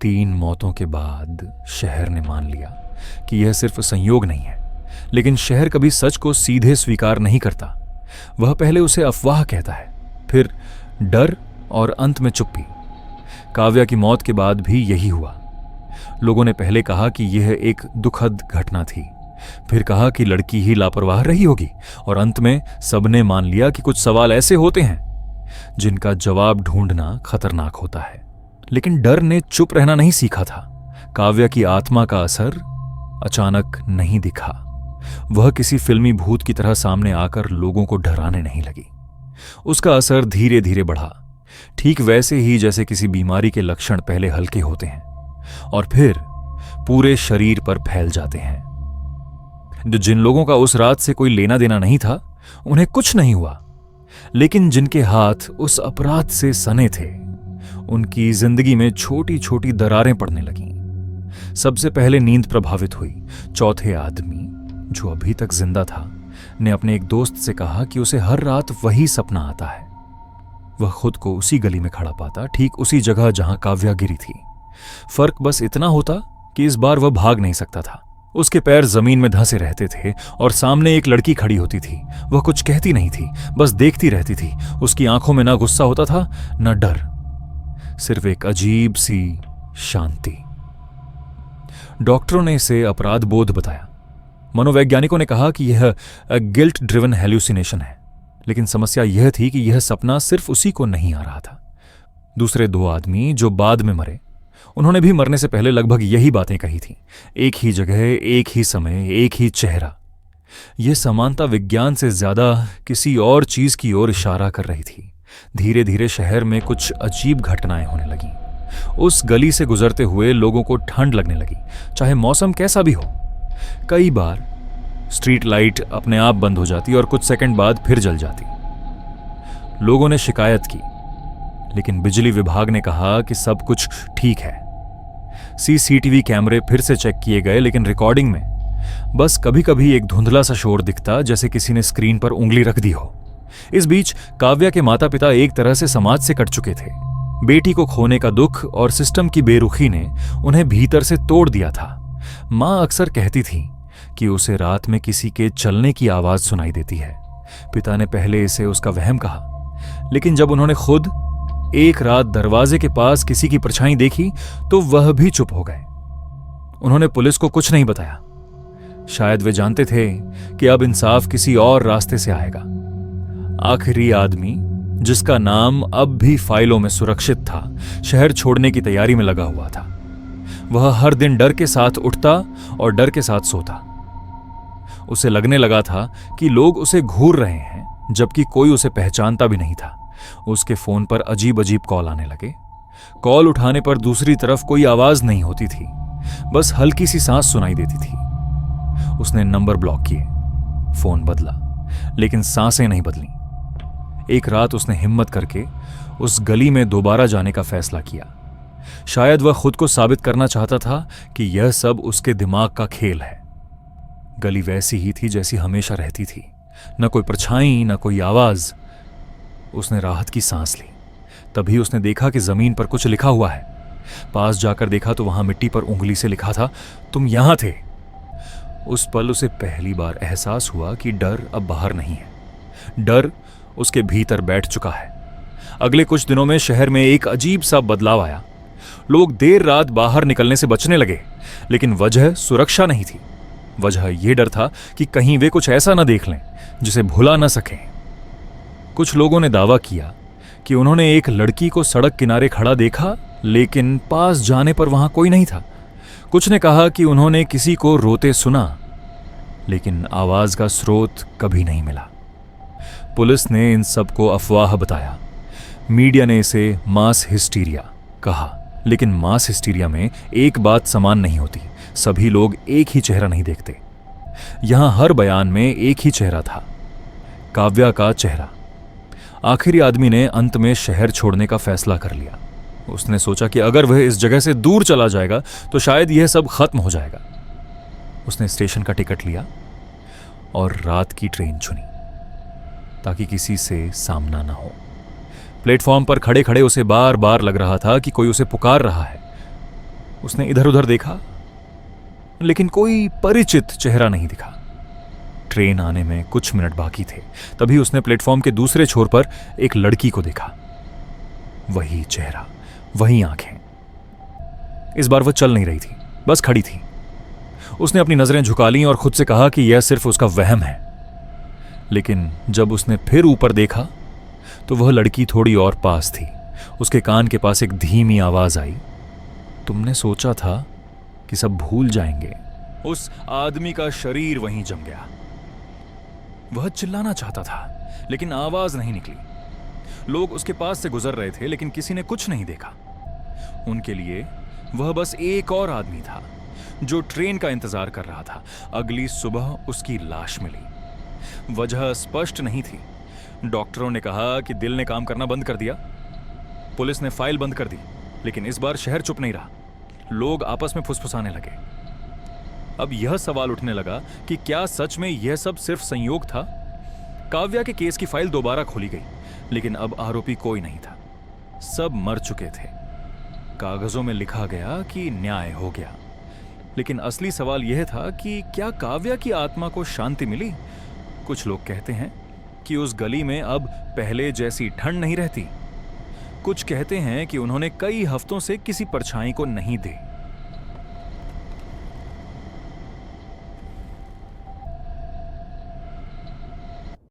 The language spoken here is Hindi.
3 मौतों के बाद शहर ने मान लिया कि यह सिर्फ संयोग नहीं है, लेकिन शहर कभी सच को सीधे स्वीकार नहीं करता। वह पहले उसे अफवाह कहता है, फिर डर और अंत में चुप्पी। काव्या की मौत के बाद भी यही हुआ। लोगों ने पहले कहा कि यह एक दुखद घटना थी, फिर कहा कि लड़की ही लापरवाह रही होगी, और अंत में सबने मान लिया कि कुछ सवाल ऐसे होते हैं जिनका जवाब ढूंढना खतरनाक होता है। लेकिन डर ने चुप रहना नहीं सीखा था। काव्या की आत्मा का असर अचानक नहीं दिखा। वह किसी फिल्मी भूत की तरह सामने आकर लोगों को डराने नहीं लगी। उसका असर धीरे धीरे बढ़ा, ठीक वैसे ही जैसे किसी बीमारी के लक्षण पहले हल्के होते हैं और फिर पूरे शरीर पर फैल जाते हैं। जिन लोगों का उस रात से कोई लेना देना नहीं था, उन्हें कुछ नहीं हुआ, लेकिन जिनके हाथ उस अपराध से सने थे, उनकी जिंदगी में छोटी छोटी दरारें पड़ने लगीं। सबसे पहले नींद प्रभावित हुई। चौथे आदमी, जो अभी तक जिंदा था, ने अपने एक दोस्त से कहा कि उसे हर रात वही सपना आता है। वह खुद को उसी गली में खड़ा पाता, ठीक उसी जगह जहां काव्या गिरी थी। फर्क बस इतना होता कि इस बार वह भाग नहीं सकता था। उसके पैर जमीन में धंसे रहते थे और सामने एक लड़की खड़ी होती थी। वह कुछ कहती नहीं थी, बस देखती रहती थी। उसकी आंखों में ना गुस्सा होता था, न डर, सिर्फ एक अजीब सी शांति। डॉक्टरों ने इसे अपराध बोध बताया। मनोवैज्ञानिकों ने कहा कि यह गिल्ट ड्रिवन हेल्यूसिनेशन है, लेकिन समस्या यह थी कि यह सपना सिर्फ उसी को नहीं आ रहा था। दूसरे 2 आदमी जो बाद में मरे, उन्होंने भी मरने से पहले लगभग यही बातें कही थीं। एक ही जगह, एक ही समय, एक ही चेहरा। यह समानता विज्ञान से ज्यादा किसी और चीज की ओर इशारा कर रही थी। धीरे धीरे शहर में कुछ अजीब घटनाएं होने लगीं। उस गली से गुजरते हुए लोगों को ठंड लगने लगी, चाहे मौसम कैसा भी हो। कई बार स्ट्रीट लाइट अपने आप बंद हो जाती और कुछ सेकंड बाद फिर जल जाती। लोगों ने शिकायत की, लेकिन बिजली विभाग ने कहा कि सब कुछ ठीक है। सीसीटीवी कैमरे फिर से चेक किए गए, लेकिन रिकॉर्डिंग में बस कभी कभी एक धुंधला सा शोर दिखता, जैसे किसी ने स्क्रीन पर उंगली रख दी हो। इस बीच काव्या के माता पिता एक तरह से समाज से कट चुके थे। बेटी को खोने का दुख और सिस्टम की बेरुखी ने उन्हें भीतर से तोड़ दिया था। मां अक्सर कहती थी कि उसे रात में किसी के चलने की आवाज सुनाई देती है। पिता ने पहले इसे उसका वहम कहा, लेकिन जब उन्होंने खुद एक रात दरवाजे के पास किसी की परछाई देखी तो वह भी चुप हो गए। उन्होंने पुलिस को कुछ नहीं बताया। शायद वे जानते थे कि अब इंसाफ किसी और रास्ते से आएगा। आखिरी आदमी, जिसका नाम अब भी फाइलों में सुरक्षित था, शहर छोड़ने की तैयारी में लगा हुआ था। वह हर दिन डर के साथ उठता और डर के साथ सोता। उसे लगने लगा था कि लोग उसे घूर रहे हैं, जबकि कोई उसे पहचानता भी नहीं था। उसके फोन पर अजीब अजीब कॉल आने लगे। कॉल उठाने पर दूसरी तरफ कोई आवाज नहीं होती थी, बस हल्की सी सांस सुनाई देती थी। उसने नंबर ब्लॉक किए, फोन बदला, लेकिन सांसें नहीं बदली। एक रात उसने हिम्मत करके उस गली में दोबारा जाने का फैसला किया। शायद वह खुद को साबित करना चाहता था कि यह सब उसके दिमाग का खेल है। गली वैसी ही थी जैसी हमेशा रहती थी, न कोई परछाई, न कोई आवाज। उसने राहत की सांस ली। तभी उसने देखा कि जमीन पर कुछ लिखा हुआ है। पास जाकर देखा तो वहां मिट्टी पर उंगली से लिखा था, तुम यहां थे। उस पल उसे पहली बार एहसास हुआ कि डर अब बाहर नहीं है, डर उसके भीतर बैठ चुका है। अगले कुछ दिनों में शहर में एक अजीब सा बदलाव आया। लोग देर रात बाहर निकलने से बचने लगे, लेकिन वजह सुरक्षा नहीं थी। वजह यह डर था कि कहीं वे कुछ ऐसा न देख लें जिसे भुला न सकें। कुछ लोगों ने दावा किया कि उन्होंने एक लड़की को सड़क किनारे खड़ा देखा, लेकिन पास जाने पर वहां कोई नहीं था। कुछ ने कहा कि उन्होंने किसी को रोते सुना, लेकिन आवाज का स्रोत कभी नहीं मिला। पुलिस ने इन सबको अफवाह बताया। मीडिया ने इसे मास हिस्टीरिया कहा, लेकिन मास हिस्टीरिया में एक बात समान नहीं होती। सभी लोग एक ही चेहरा नहीं देखते। यहां हर बयान में एक ही चेहरा था, काव्या का चेहरा। आखिरी आदमी ने अंत में शहर छोड़ने का फैसला कर लिया। उसने सोचा कि अगर वह इस जगह से दूर चला जाएगा तो शायद यह सब खत्म हो जाएगा। उसने स्टेशन का टिकट लिया और रात की ट्रेन चुनी, ताकि किसी से सामना ना हो। प्लेटफॉर्म पर खड़े खड़े उसे बार बार लग रहा था कि कोई उसे पुकार रहा है, उसने इधर उधर देखा, लेकिन कोई परिचित चेहरा नहीं दिखा। ट्रेन आने में कुछ मिनट बाकी थे, तभी उसने प्लेटफॉर्म के दूसरे छोर पर एक लड़की को देखा। वही चेहरा, वही आंखें। इस बार वह चल नहीं रही थी, बस खड़ी थी। उसने अपनी नजरें झुका लीं और खुद से कहा कि यह सिर्फ उसका वहम है। लेकिन जब उसने फिर ऊपर देखा तो वह लड़की थोड़ी और पास थी। उसके कान के पास एक धीमी आवाज आई, तुमने सोचा था कि सब भूल जाएंगे। उस आदमी का शरीर वहीं जम गया। वह चिल्लाना चाहता था, लेकिन आवाज नहीं निकली। लोग उसके पास से गुजर रहे थे, लेकिन किसी ने कुछ नहीं देखा। उनके लिए वह बस एक और आदमी था जो ट्रेन का इंतजार कर रहा था। अगली सुबह उसकी लाश मिली। वजह स्पष्ट नहीं थी। डॉक्टरों ने कहा कि दिल ने काम करना बंद कर दिया। पुलिस ने फाइल बंद कर दी, लेकिन इस बार शहर चुप नहीं रहा। लोग आपस में फुसफुसाने लगे। अब यह सवाल उठने लगा कि क्या सच में यह सब सिर्फ संयोग था। काव्या के केस की फाइल दोबारा खोली गई, लेकिन अब आरोपी कोई नहीं था। सब मर चुके थे। कागजों में लिखा गया कि न्याय हो गया, लेकिन असली सवाल यह था कि क्या काव्या की आत्मा को शांति मिली। कुछ लोग कहते हैं कि उस गली में अब पहले जैसी ठंड नहीं रहती। कुछ कहते हैं कि उन्होंने कई हफ्तों से किसी परछाई को नहीं दे।